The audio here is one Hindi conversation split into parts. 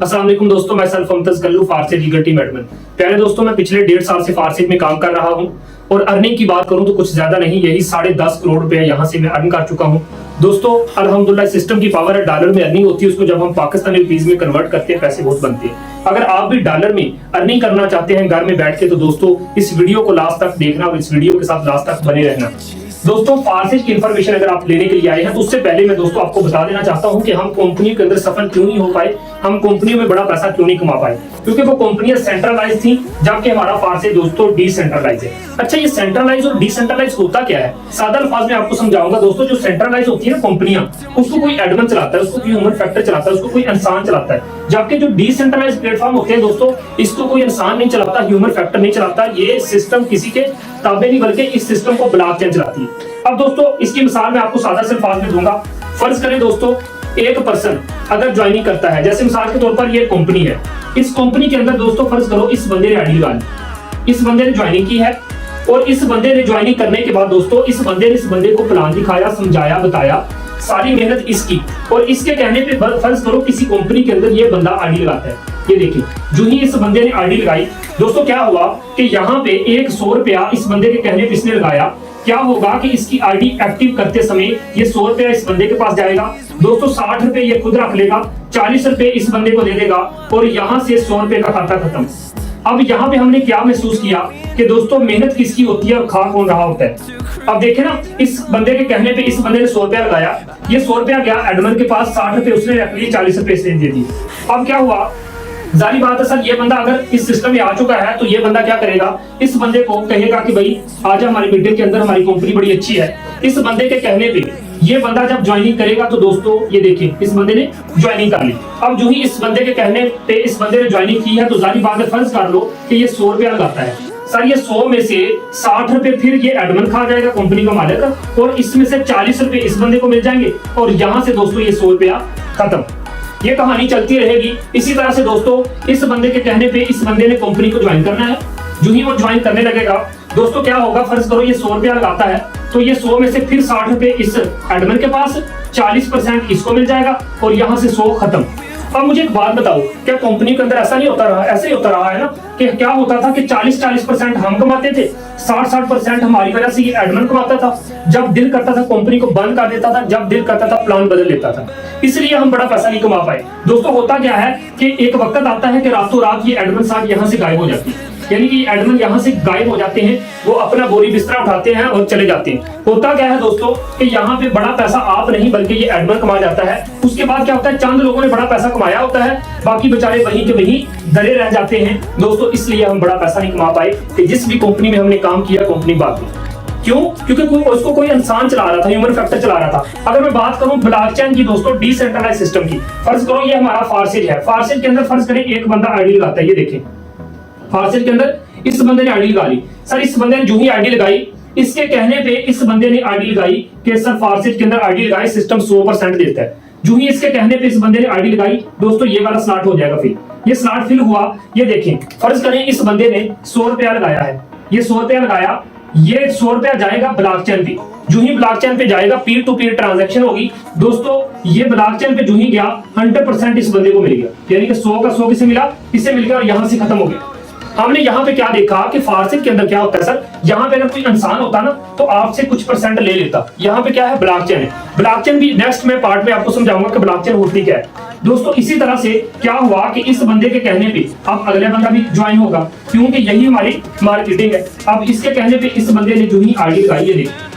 अस्सलाम वालेकुम दोस्तों, मैं सल्फ मुमताज गल्लू फारसी लीगल टीम एडमिन। प्यारे दोस्तों, मैं पिछले 1.5 साल से फारसी में काम कर रहा हूं और अर्निंग की बात करूं तो कुछ ज्यादा नहीं, यही 10.5 करोड़ रुपए यहां से मैं अर्न कर चुका हूं। दोस्तों अल्हम्दुलिल्लाह, सिस्टम की पावर है, डॉलर में अर्निंग होती है, उसको जब हम पाकिस्तानी रुपीस में कन्वर्ट करते हैं पैसे बहुत बनते हैं। अगर आप भी डॉलर में अर्निंग करना चाहते हैं घर में बैठ के, तो दोस्तों इस वीडियो को लास्ट तक देखना और इस वीडियो के साथ लास्ट तक बने रहना। दोस्तों फारसी की इन्फॉर्मेशन अगर आप लेने के लिए आए हैं तो उससे पहले मैं दोस्तों आपको बता देना चाहता हूं कि हम कंपनी के अंदर सफल क्यों नहीं हो पाए, हम कंपनियों में बड़ा पैसा क्यों नहीं कमा पाए, क्योंकि वो कंपनियां सेंट्रलाइज थी जबकि हमारा फारसी दोस्तों डिसेंट्रलाइज है। अच्छा, ये सेंट्रलाइज और डिसेंट्रलाइज होता क्या है, सादा अल्फाज में आपको समझाऊंगा। दोस्तों जो सेंट्रलाइज होती है ना कंपनियां, उसको कोई एडमिन चलाता है, उसको कोई ह्यूमन फैक्टर चलाता है, उसको कोई इंसान चलाता है। जबकि जो डिसेंट्रलाइज प्लेटफॉर्म होते हैं दोस्तों, इसको कोई इंसान नहीं चलाता, ह्यूमन फैक्टर नहीं चलाता, ये सिस्टम किसी के ताबे नहीं बल्कि इस सिस्टम को ब्लॉकचेन चलाती है। अब दोस्तों इसकी मिसाल मैं आपको सादा से अल्फाज में दूंगा। फर्ज करें दोस्तों एक पर्सन अगर ज्वाइनिंग करता है, जैसे मिसाल के तौर पर ये कंपनी है, इस कंपनी के अंदर दोस्तों फर्ज करो इस बंदे ने आईडी लगा ली, इस बंदे ने ज्वाइनिंग की है और इस बंदे ने ज्वाइनिंग करने के बाद दोस्तों इस बंदे ने इस बंदे को प्लान दिखाया, समझाया, बताया, सारी मेहनत इसकी, और इसके कहने पे फर्ज करो किसी कंपनी के अंदर ये बंदा आईडी लगाता है। ये देखिए, जो ही इस बंदे ने आईडी लगाई दोस्तों, क्या हुआ कि यहाँ पे 100 रुपया इस बंदे के कहने पे इसने लगाया। क्या होगा कि इसकी आईडी एक्टिव करते समय ये 100 रुपया इस बंदे के पास जाएगा दोस्तों, 60 रुपए ये खुद रख लेगा, 40 रुपए इस बंदे को दे देगा और यहाँ से 100 रुपए का खाता खत्म। अब यहाँ पे हमने क्या महसूस किया कि दोस्तों मेहनत किसकी होती है और खा कौन रहा होता है। अब देखे ना, इस बंदे के कहने पे इस बंदे ने 100 रुपया लगाया, ये 100 रुपया गया एडमिन के पास, 60 रुपए उसने रख लिए, 40 रुपए इसने दे दिए। अब क्या हुआ, जारी बात है सर, ये बंदा अगर इस सिस्टम में आ चुका है तो ये बंदा क्या करेगा, इस बंदे को कहेगा कि भाई आजा हमारी मीटिंग के अंदर, हमारी कंपनी बड़ी अच्छी है। इस बंदे के कहने पे ये बंदा जब ज्वाइनिंग करेगा तो दोस्तों ये देखिए इस बंदे ने ज्वाइनिंग कर ली। अब जो ही इस बंदे के कहने पे इस बंदे ने ज्वाइनिंग की है तो जारी बात है, फर्ज कर लो कि ये 100 रुपया लगाता है सर, ये 100 में से 60 रुपए फिर ये एडमिन खा जाएगा कंपनी का मालिक, और इसमें से 40 रुपए इस बंदे को मिल जाएंगे और यहाँ से दोस्तों ये 100 रुपया खत्म। ये कहानी चलती रहेगी। इसी तरह से दोस्तों इस बंदे के कहने पे इस बंदे ने कंपनी को ज्वाइन करना है, जो ही वो ज्वाइन करने लगेगा दोस्तों क्या होगा, फर्ज करो ये 100 रुपया लगाता है तो ये 100 में से फिर 60 रुपए इस एडमिन के पास, 40% इसको मिल जाएगा और यहाँ से 100 खत्म। अब मुझे एक बात बताओ, क्या कंपनी के अंदर ऐसा नहीं होता रहा, ऐसे ही होता रहा है ना कि क्या होता था कि 40% हम कमाते थे, 60% हमारी वजह से ये एडमिन कमाता था, जब दिल करता था कंपनी को बंद कर देता था, जब दिल करता था प्लान बदल लेता था, इसलिए हम बड़ा पैसा नहीं कमा पाए। दोस्तों होता क्या है कि एक वक्त आता है कि रातों रात ये एडमिन साहब यहाँ से गायब हो जाती है, यानी कि एडमिन यहाँ से गायब हो जाते हैं, वो अपना बोरी बिस्तरा उठाते हैं और चले जाते हैं। होता क्या है दोस्तों कि यहाँ पे बड़ा पैसा आप नहीं बल्कि ये एडमिन कमा जाता है। उसके बाद क्या होता है, चंद लोगों ने बड़ा पैसा कमाया होता है, बाकी बेचारे वहीं के वहीं डरे रह जाते हैं दोस्तों, इसलिए हम बड़ा पैसा नहीं कमा पाए कि जिस भी कंपनी में हमने काम किया कंपनी बात में। क्यों? क्योंकि उसको कोई इंसान चला रहा था, ह्यूमन फैक्टर चला रहा था। अगर मैं बात करूं ब्लॉकचेन की दोस्तों, डिसेंट्रलाइज सिस्टम की, फर्ज करो ये हमारा फारसी है, फारसी के अंदर फर्ज करें एक बंदा आईडी लगाता है, ये देखें फारसी के अंदर इस बंदे ने आईडी लगा ली। सर इस बंदे ने जो ही आईडी लगाई, इसके कहने पे इस बंदे ने आईडी लगाई कि सर फारसी के अंदर आईडी लगाई, सिस्टम 100% देता है। जो ही इसके कहने पे इस बंदे ने आईडी लगाई दोस्तों, ये वाला स्लॉट हो जाएगा फिल, ये स्लॉट फिल हुआ। ये देखें फर्ज करें इस बंदे ने 100 रुपया लगाया है, ये 100 रुपया लगाया, ये 100 रुपया जाएगा ब्लॉकचेन पे, जो ही ब्लॉकचेन पे जाएगा पीयर टू पीयर ट्रांजैक्शन होगी दोस्तों, ये ब्लॉकचेन पे जो ही गया 100% इस बंदे को मिल गया, यानी कि 100 का 100 किसे मिला, इससे मिल गया और यहाँ से खत्म हो गया। हमने यहाँ पे क्या देखा कि फारसी के अंदर क्या होता है सर, यहाँ पे अगर कोई इंसान होता ना तो आपसे कुछ % ले लेता। यहाँ पे क्या है, ब्लॉकचेन है। ब्लॉकचेन भी नेक्स्ट में पार्ट में आपको समझाऊंगा कि ब्लॉकचेन होती क्या है दोस्तों। इसी तरह से क्या हुआ कि इस बंदे के कहने पे अब अगले बंदा भी ज्वाइन होगा, क्योंकि यही हमारी मार्केटिंग है। अब इसके कहने पे इस बंदे ने जो ही आईडी लगाई, ये देखिए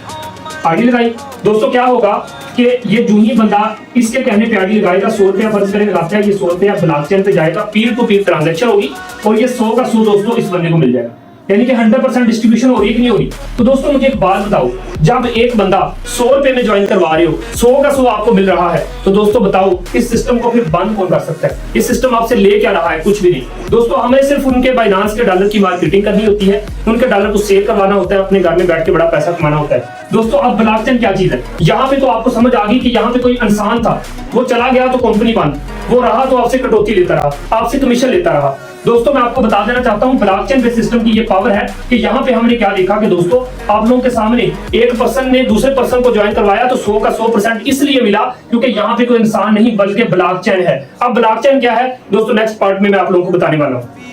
आईडी लगाई दोस्तों, क्या होगा कि ये जो ही बंदा इसके कहने पे आईडी लगाएगा, 100 रुपया फर्ज करें लगाता है, ये 100 रुपया ब्लॉकचेन पे जाएगा, पीयर टू पीयर ट्रांजैक्शन होगी और ये 100 का 100 दोस्तों इस बंदे को मिल जाएगा, यानी कि 100% डिस्ट्रीब्यूशन हो रही है कि नहीं हो रही। तो दोस्तों मुझे एक बात बताओ, जब एक बंदा 100 रुपए में ज्वाइन करवा रहे हो, 100 का 100 आपको मिल रहा है, तो दोस्तों बताओ इस सिस्टम को फिर बंद कौन कर सकता है? इस सिस्टम आपसे ले क्या रहा है? कुछ भी नहीं दोस्तों, हमें सिर्फ उनके बाइनांस के डॉलर की मार्केटिंग करनी होती है, उनके डॉलर को सेल करवाना होता है, अपने घर में बैठ के बड़ा पैसा कमाना होता है दोस्तों अब ब्लॉकचेन क्या चीज है, यहाँ पे तो आपको समझ आ गई कि यहाँ पे कोई इंसान था, वो चला गया तो कंपनी बंद, वो रहा तो आपसे कटौती लेता रहा, आपसे कमीशन लेता रहा। दोस्तों मैं आपको बता देना चाहता हूँ ब्लॉकचेन बेस्ड सिस्टम की ये पावर है कि यहाँ पे हमने क्या देखा कि दोस्तों आप लोगों के सामने एक पर्सन ने दूसरे पर्सन को ज्वाइन करवाया तो 100 का 100% इसलिए मिला क्योंकि यहाँ पे कोई इंसान नहीं बल्कि ब्लॉकचेन है। अब ब्लॉकचेन क्या है दोस्तों नेक्स्ट पार्ट में मैं आप लोगों को बताने वाला हूँ।